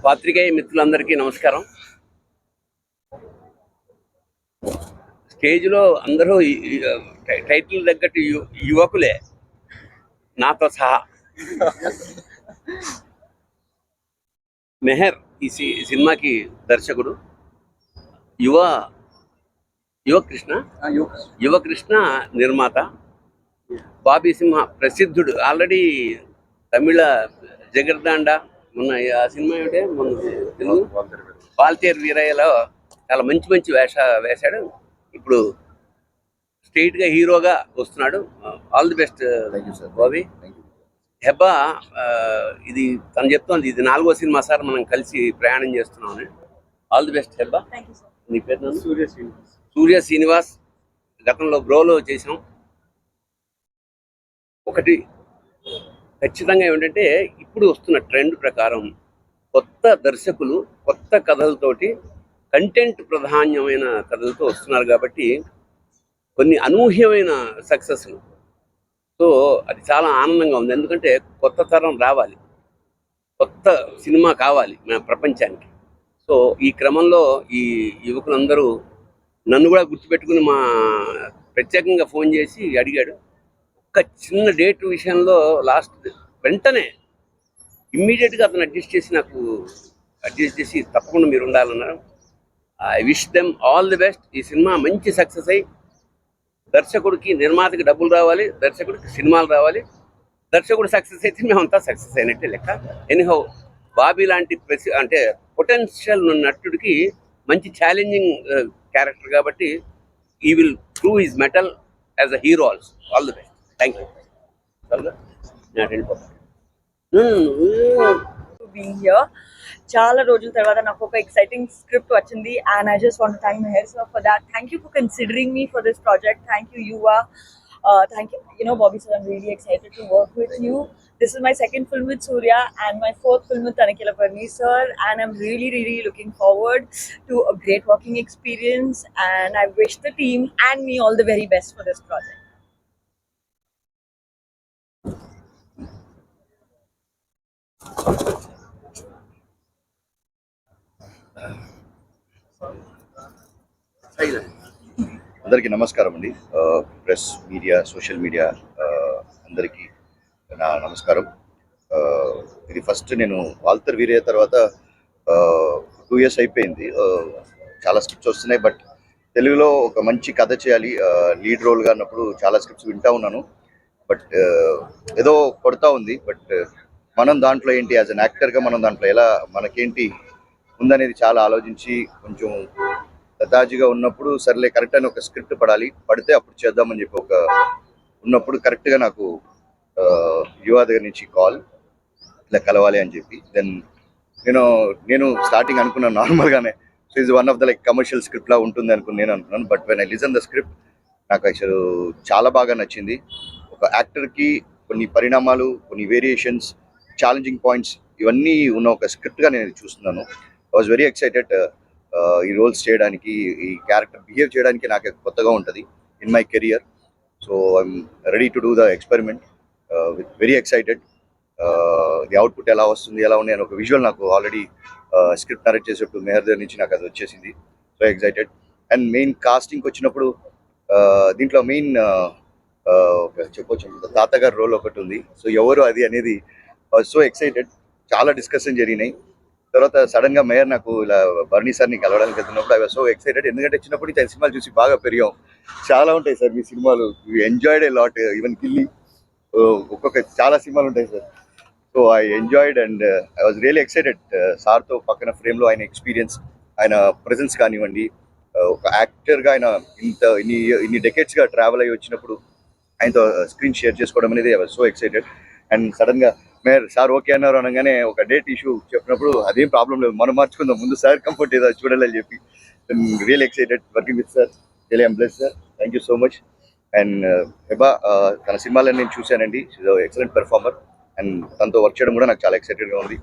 పాత్రికేయ మిత్రులందరికీ నమస్కారం. స్టేజ్లో అందరూ టైటిల్ తగ్గట్టు యువకులే నాతో సహా. మెహర్ ఈ సినిమాకి దర్శకుడు, యువకృష్ణ నిర్మాత, బాబీ సింహ ప్రసిద్ధుడు. ఆల్రెడీ తమిళ జగర్దాండ, మొన్న ఆ సినిమా ఏమిటే మొన్న తెలుగు వాల్తేరు వీరయ్యలో చాలా మంచి మంచి వేశాడు. ఇప్పుడు స్ట్రైట్గా హీరోగా వస్తున్నాడు. All the best Bobby. Hebah ఇది తను చెప్తోంది, ఇది 4వ సినిమా సార్ మనం కలిసి ప్రయాణం చేస్తున్నామని. All the best Hebah. నీ పేరు? సూర్య శ్రీనివాస్. గతంలో బ్రోలో చేసాం. ఒకటి ఖచ్చితంగా ఏమిటంటే, ఇప్పుడు వస్తున్న ట్రెండ్ ప్రకారం కొత్త దర్శకులు కొత్త కథలతోటి, కంటెంట్ ప్రాధాన్యమైన కథలతో వస్తున్నారు కాబట్టి కొన్ని అనూహ్యమైన సక్సెస్లు. సో అది చాలా ఆనందంగా ఉంది. ఎందుకంటే కొత్త తరం రావాలి, కొత్త సినిమా కావాలి మన ప్రపంచానికి. సో ఈ క్రమంలో ఈ యువకులందరూ నన్ను కూడా గుర్తుపెట్టుకుని ప్రత్యేకంగా ఫోన్ చేసి అడిగాడు. ఒక చిన్న డేట్ విషయంలో లాస్ట్ వెంటనే ఇమ్మీడియట్గా అతను అడ్జస్ట్ చేసి తప్పకుండా మీరు ఉండాలన్నారు. I wish them all the best. ఈ సినిమా మంచి సక్సెస్ అయ్యి దర్శకుడికి, నిర్మాతకి డబ్బులు రావాలి, దర్శకుడికి సినిమాలు రావాలి. దర్శకుడు సక్సెస్ అయితే మేమంతా సక్సెస్ అయినట్టే లెక్క. ఎనీహౌ బాబీ లాంటి అంటే పొటెన్షియల్ నటుడికి మంచి ఛాలెంజింగ్ క్యారెక్టర్ కాబట్టి ఈ will prove his metal as a hero also. All the best. Thank you. being here. చాలా రోజుల తర్వాత నాకు ఒక ఎక్సైటింగ్ స్క్రిప్ట్ వచ్చింది and I just want to thank Meher sir for that. Thank you for considering me for this project. Thank you, Yuva. Thank you, Bobby sir. I'm really excited to work with you. This is my second film with Surya and my 4th film with Tanakila Parni sir, and I'm really, really looking forward to a great working experience, and I wish the team and me all the very best for this project. అందరికీ నమస్కారం అండి. Press media, social media అందరికీ నా నమస్కారం. ఇది first నేను వాల్తర్ వీరయ్య తర్వాత 2 years అయిపోయింది. చాలా స్క్రిప్ట్స్ వస్తున్నాయి, బట్ తెలుగులో ఒక మంచి కథ చేయాలి, లీడ్ రోల్గా అన్నప్పుడు చాలా స్క్రిప్ట్స్ వింటా ఉన్నాను. బట్ ఏదో కొడతా ఉంది. బట్ మనం దాంట్లో ఏంటి, యాజ్ అన్ యాక్టర్గా మనం దాంట్లో ఎలా మనకేంటి ఉందనేది చాలా ఆలోచించి కొంచెం లతాజీగా ఉన్నప్పుడు సర్లే కరెక్ట్ అని ఒక స్క్రిప్ట్ పడితే అప్పుడు చేద్దామని చెప్పి ఉన్నప్పుడు కరెక్ట్గా నాకు యువ దగ్గర నుంచి కాల్, ఇలా కలవాలి అని చెప్పి. దెన్ నేను స్టార్టింగ్ అనుకున్నాను నార్మల్గానే, సో ఇది one of the commercial script లా ఉంటుంది నేను అనుకున్నాను. But when I listen the script నాకు అసలు చాలా బాగా నచ్చింది. ఒక యాక్టర్కి కొన్ని పరిణామాలు, కొన్ని వేరియేషన్స్, ఛాలెంజింగ్ పాయింట్స్ ఇవన్నీ ఉన్న ఒక స్క్రిప్ట్గా నేను చూస్తున్నాను. I was very excited. ఈ రోల్స్ చేయడానికి, ఈ క్యారెక్టర్ బిహేవ్ చేయడానికి నాకు కొత్తగా ఉంటుంది in my career. So I'm ready to do the experiment with very excited. The output ఎలా వస్తుంది, ఎలా ఉంది అని ఒక విజువల్ నాకు ఆల్రెడీ స్క్రిప్ట్ నరేట్ చేసేటప్పుడు మెహర్ దగ్గర నుంచి నాకు అది వచ్చేసింది. So excited. అండ్ మెయిన్ కాస్టింగ్కి వచ్చినప్పుడు దీంట్లో మెయిన్ చెప్పొచ్చు తాతగారు రోల్ ఒకటి ఉంది. సో ఎవరు అది అనేది సో ఎక్సైటెడ్. చాలా డిస్కషన్ జరిగినాయి. తర్వాత సడన్గా మేయర్ నాకు ఇలా బర్నీ సార్ని కలవడానికి వెళ్తున్నప్పుడు ఐ వాజ్ సో ఎక్సైటెడ్. ఎందుకంటే చిన్నప్పుడు ఈ సినిమాలు చూసి బాగా పెరిగాం. చాలా ఉంటాయి సార్ మీ సినిమాలు, ఎంజాయ్డ్ ఏ లాట్. ఈవెన్ కిల్లి ఒక్కొక్క చాలా సినిమాలు ఉంటాయి sir. So I enjoyed and I was really excited. సార్తో పక్కన ఫ్రేమ్లో ఆయన ఎక్స్పీరియన్స్, ఆయన ప్రెజెన్స్ కానివ్వండి, ఒక యాక్టర్గా ఆయన ఇన్ని డెకేట్స్గా ట్రావెల్ అయ్యి వచ్చినప్పుడు ఆయనతో స్క్రీన్ షేర్ చేసుకోవడం అనేది I was so excited. And సడన్గా మేయర్ సార్ ఓకే అన్నారు అనగానే ఒక డేట్ ఇష్యూ చెప్పినప్పుడు అదేం ప్రాబ్లం లేదు, మనం మార్చుకుందాం, ముందు సార్ కంఫర్ట్ ఏదో చూడాలని చెప్పి real excited working with sir. Real I'm blessed sir. Thank you so much. And Heba తన సినిమాలను నేను చూశానండి. Excellent performer. అండ్ తనతో వర్క్ చేయడం కూడా నాకు చాలా ఎక్సైటెడ్గా ఉంది.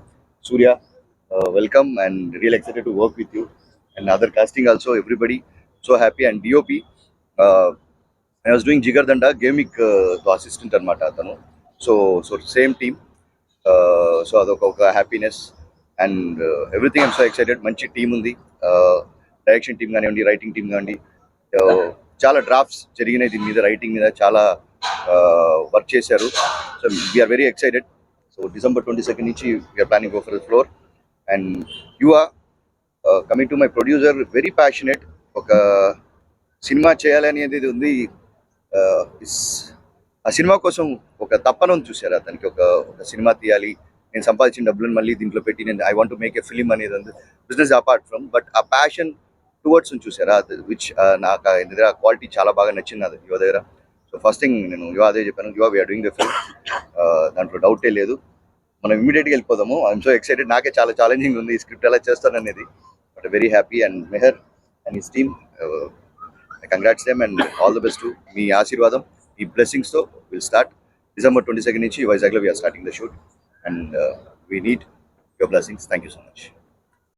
Surya welcome and real excited to work with you. And other casting also everybody so happy. And DOP I was doing Jigarthanda, Gavemic assistant అనమాట అతను. So same team. సో అదొక happiness. And everything I'm so excited. మంచి team ఉంది, direction team కానివ్వండి, writing team కానివ్వండి, చాలా drafts జరిగినాయి దీని మీద, రైటింగ్ మీద చాలా వర్క్ చేశారు. So we are very excited. So December 22 నుంచి we are planning go for the floor. And you are coming to my producer, very passionate. ఒక సినిమా చేయాలి అనేది ఉంది. ఆ సినిమా కోసం ఒక తప్పన ఉంది, చూసారు అతనికి. ఒక సినిమా తీయాలి, నేను సంపాదించిన డబ్బులను మళ్ళీ దీంట్లో పెట్టి నేను I want to make a film అనేది ఉంది. బిజినెస్ అపార్ట్ ఫ్రమ్, బట్ ఆ ప్యాషన్ టువర్డ్స్ చూసారా, విచ్ నాకు దగ్గర క్వాలిటీ చాలా బాగా నచ్చింది అది యువ దగ్గర. సో ఫస్ట్ థింగ్ నేను యువ అదే చెప్పాను, యువ వీఆర్ డూయింగ్ ద ఫిల్మ్, దాంట్లో డౌటే లేదు. మనం ఇమీడియట్గా వెళ్ళిపోదాము. I'm so excited. నాకే చాలా ఛాలెంజింగ్ ఉంది ఈ స్క్రిప్ట్ ఎలా చేస్తాననేది, but very happy. And Mehar and his team, congrats them and all the best. మీ ఆశీర్వాదం, ఈ బ్లెస్సింగ్స్తో విల్ స్టార్ట్. డిసెంబర్ 22 నుంచి వైజాగ్లో we're starting the shoot, and we need your blessings. Thank you so much.